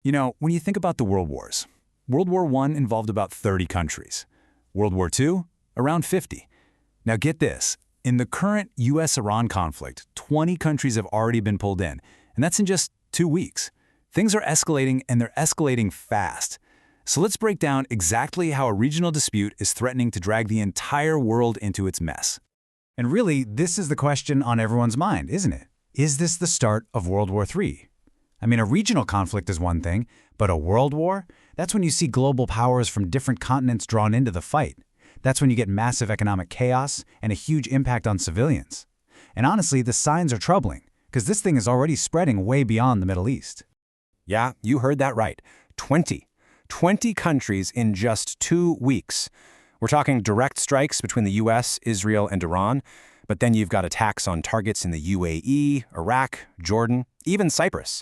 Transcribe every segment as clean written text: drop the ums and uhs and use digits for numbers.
When you think about the world wars, World War I involved about 30 countries. World War II, around 50. Now get this, in the current US-Iran conflict, 20 countries have already been pulled in, and that's in just 2 weeks. Things are escalating, and they're escalating fast. So let's break down exactly how a regional dispute is threatening to drag the entire world into its mess. And really, this is the question on everyone's mind, isn't it? Is this the start of World War III? I mean, a regional conflict is one thing, but a world war? That's when you see global powers from different continents drawn into the fight. That's when you get massive economic chaos and a huge impact on civilians. And honestly, the signs are troubling, because this thing is already spreading way beyond the Middle East. Yeah, you heard that right. 20 countries in just 2 weeks. We're talking direct strikes between the US, Israel, and Iran, but then you've got attacks on targets in the UAE, Iraq, Jordan, even Cyprus.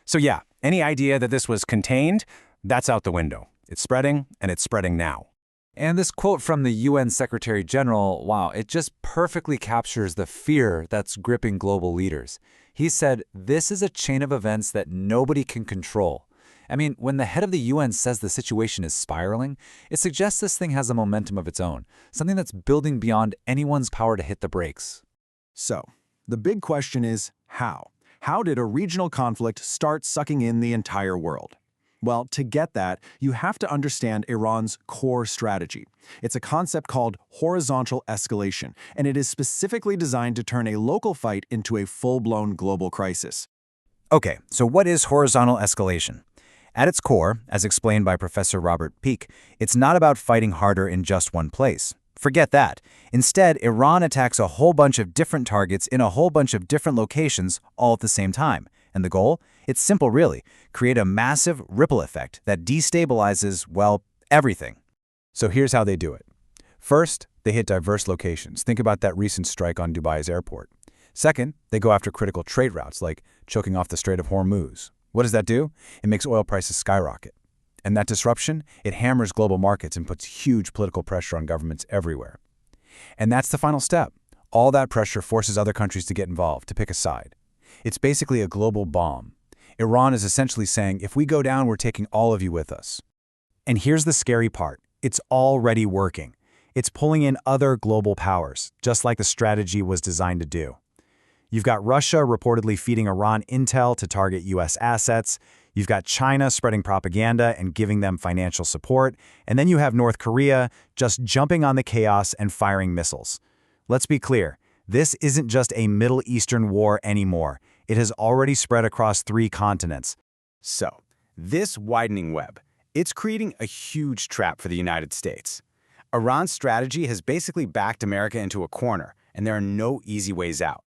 So yeah, any idea that this was contained, that's out the window. It's spreading, and it's spreading now. And this quote from the UN Secretary General, wow, it just perfectly captures the fear that's gripping global leaders. He said, this is a chain of events that nobody can control. I mean, when the head of the UN says the situation is spiraling, it suggests this thing has a momentum of its own, something that's building beyond anyone's power to hit the brakes. So, the big question is how? How did a regional conflict start sucking in the entire world? Well, to get that, you have to understand Iran's core strategy. It's a concept called horizontal escalation, and it is specifically designed to turn a local fight into a full-blown global crisis. Okay, so what is horizontal escalation? At its core, as explained by Professor Robert Peake, it's not about fighting harder in just one place. Forget that. Instead, Iran attacks a whole bunch of different targets in a whole bunch of different locations all at the same time. And the goal? It's simple, really. Create a massive ripple effect that destabilizes, well, everything. So here's how they do it. First, they hit diverse locations. Think about that recent strike on Dubai's airport. Second, they go after critical trade routes, like choking off the Strait of Hormuz. What does that do? It makes oil prices skyrocket. And that disruption, it hammers global markets and puts huge political pressure on governments everywhere. And that's the final step. All that pressure forces other countries to get involved, to pick a side. It's basically a global bomb. Iran is essentially saying, if we go down, we're taking all of you with us. And here's the scary part. It's already working. It's pulling in other global powers, just like the strategy was designed to do. You've got Russia reportedly feeding Iran intel to target US assets. You've got China spreading propaganda and giving them financial support. And then you have North Korea just jumping on the chaos and firing missiles. Let's be clear. This isn't just a Middle Eastern war anymore. It has already spread across 3 continents. So, this widening web, it's creating a huge trap for the United States. Iran's strategy has basically backed America into a corner, and there are no easy ways out.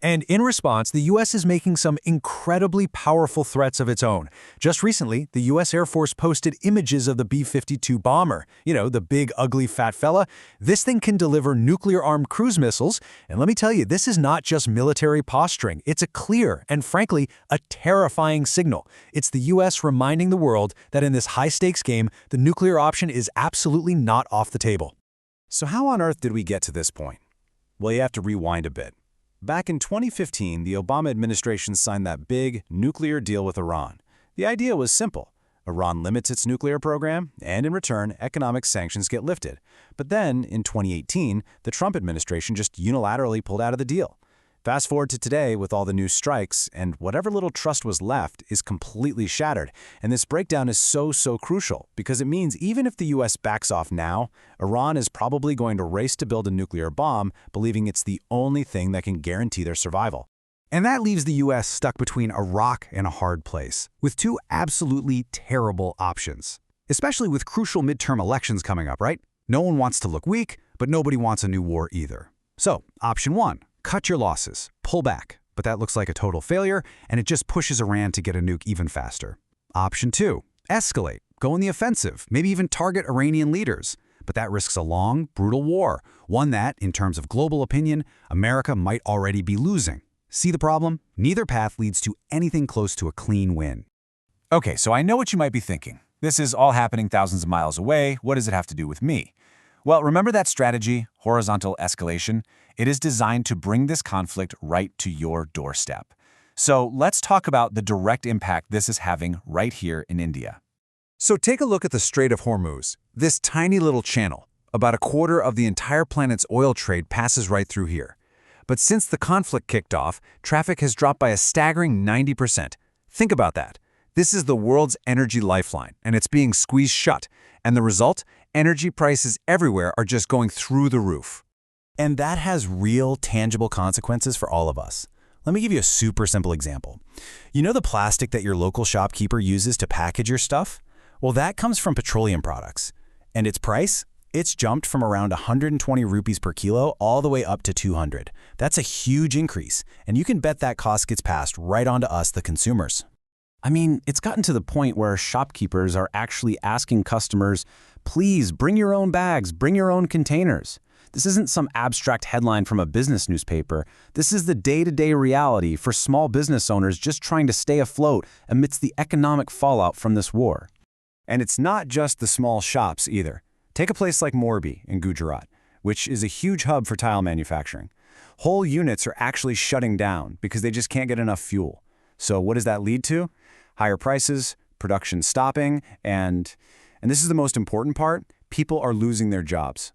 And in response, the U.S. is making some incredibly powerful threats of its own. Just recently, the U.S. Air Force posted images of the B-52 bomber. You know, the big, ugly, fat fella. This thing can deliver nuclear-armed cruise missiles. And let me tell you, this is not just military posturing. It's a clear and, frankly, a terrifying signal. It's the U.S. reminding the world that in this high-stakes game, the nuclear option is absolutely not off the table. So how on earth did we get to this point? Well, you have to rewind a bit. Back in 2015, the Obama administration signed that big nuclear deal with Iran. The idea was simple. Iran limits its nuclear program, and in return, economic sanctions get lifted. But then, in 2018, the Trump administration just unilaterally pulled out of the deal. Fast forward to today with all the new strikes, and whatever little trust was left is completely shattered. And this breakdown is so crucial, because it means even if the US backs off now, Iran is probably going to race to build a nuclear bomb, believing it's the only thing that can guarantee their survival. And that leaves the U.S. stuck between a rock and a hard place, with 2 absolutely terrible options. Especially with crucial midterm elections coming up, right? No one wants to look weak, but nobody wants a new war either. So, option 1. Cut your losses, pull back, but that looks like a total failure, and it just pushes Iran to get a nuke even faster. Option 2, escalate, go on the offensive, maybe even target Iranian leaders. But that risks a long, brutal war, one that, in terms of global opinion, America might already be losing. See the problem? Neither path leads to anything close to a clean win. Okay, so I know what you might be thinking. This is all happening thousands of miles away. What does it have to do with me? Well, remember that strategy, horizontal escalation? It is designed to bring this conflict right to your doorstep. So let's talk about the direct impact this is having right here in India. So take a look at the Strait of Hormuz, this tiny little channel. About a quarter of the entire planet's oil trade passes right through here. But since the conflict kicked off, traffic has dropped by a staggering 90%. Think about that. This is the world's energy lifeline, and it's being squeezed shut. And the result? Energy prices everywhere are just going through the roof. And that has real, tangible consequences for all of us. Let me give you a super simple example. You know the plastic that your local shopkeeper uses to package your stuff? Well, that comes from petroleum products. And its price? It's jumped from around 120 rupees per kilo all the way up to 200. That's a huge increase, and you can bet that cost gets passed right on to us, the consumers. I mean, it's gotten to the point where shopkeepers are actually asking customers, please bring your own bags, bring your own containers. This isn't some abstract headline from a business newspaper. This is the day-to-day reality for small business owners just trying to stay afloat amidst the economic fallout from this war. And it's not just the small shops either. Take a place like Morbi in Gujarat, which is a huge hub for tile manufacturing. Whole units are actually shutting down because they just can't get enough fuel. So what does that lead to? Higher prices, production stopping, and this is the most important part, people are losing their jobs.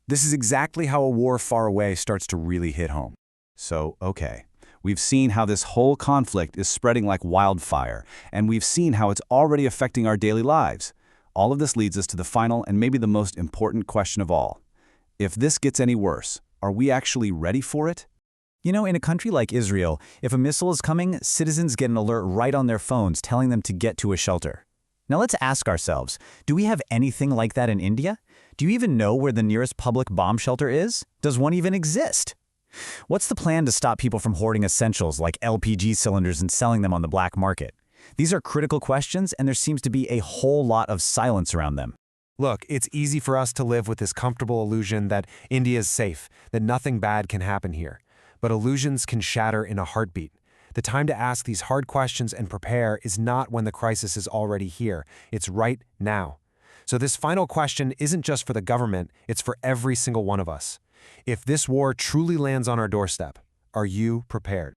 This is exactly how a war far away starts to really hit home. So, okay, we've seen how this whole conflict is spreading like wildfire, and we've seen how it's already affecting our daily lives. All of this leads us to the final and maybe the most important question of all. If this gets any worse, are we actually ready for it? You know, in a country like Israel, if a missile is coming, citizens get an alert right on their phones telling them to get to a shelter. Now let's ask ourselves, do we have anything like that in India? Do you even know where the nearest public bomb shelter is? Does one even exist? What's the plan to stop people from hoarding essentials like LPG cylinders and selling them on the black market? These are critical questions, and there seems to be a whole lot of silence around them. Look, it's easy for us to live with this comfortable illusion that India is safe, that nothing bad can happen here. But illusions can shatter in a heartbeat. The time to ask these hard questions and prepare is not when the crisis is already here. It's right now. So this final question isn't just for the government, it's for every single one of us. If this war truly lands on our doorstep, are you prepared?